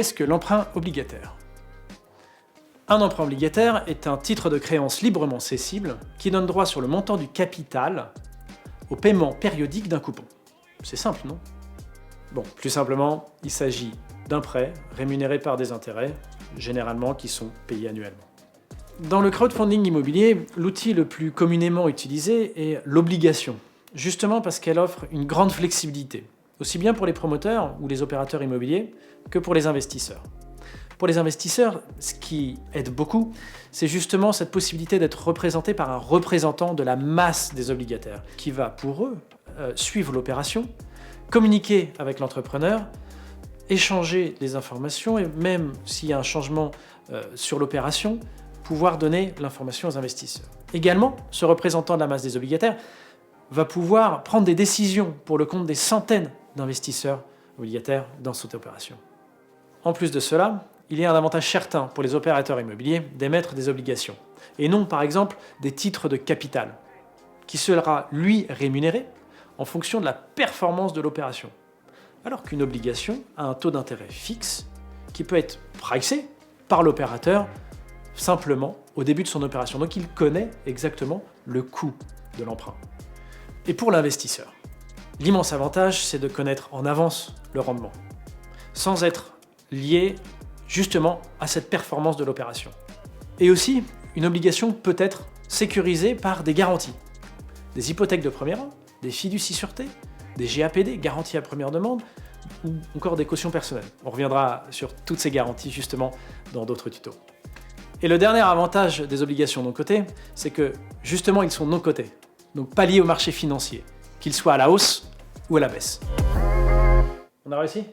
Qu'est-ce que l'emprunt obligataire? Un emprunt obligataire est un titre de créance librement cessible qui donne droit sur le montant du capital au paiement périodique d'un coupon. C'est simple, non? Bon, plus simplement, il s'agit d'un prêt rémunéré par des intérêts, généralement qui sont payés annuellement. Dans le crowdfunding immobilier, l'outil le plus communément utilisé est l'obligation, justement parce qu'elle offre une grande flexibilité, aussi bien pour les promoteurs ou les opérateurs immobiliers que pour les investisseurs. Pour les investisseurs, ce qui aide beaucoup, c'est justement cette possibilité d'être représenté par un représentant de la masse des obligataires, qui va pour eux suivre l'opération, communiquer avec l'entrepreneur, échanger les informations et même s'il y a un changement sur l'opération, pouvoir donner l'information aux investisseurs. Également, ce représentant de la masse des obligataires va pouvoir prendre des décisions pour le compte des centaines d'investisseurs obligataires dans cette opération. En plus de cela, il y a un avantage certain pour les opérateurs immobiliers d'émettre des obligations, et non par exemple des titres de capital, qui sera lui rémunéré en fonction de la performance de l'opération, alors qu'une obligation a un taux d'intérêt fixe qui peut être pricé par l'opérateur simplement au début de son opération. Donc il connaît exactement le coût de l'emprunt. Et pour l'investisseur, l'immense avantage, c'est de connaître en avance le rendement, sans être lié justement à cette performance de l'opération. Et aussi, une obligation peut être sécurisée par des garanties, des hypothèques de premier rang, des fiducies sûreté, des GAPD, garanties à première demande, ou encore des cautions personnelles. On reviendra sur toutes ces garanties justement dans d'autres tutos. Et le dernier avantage des obligations non cotées, c'est que justement ils sont non cotés, donc pas liés au marché financier, qu'ils soient à la hausse ou à la baisse. On a réussi ?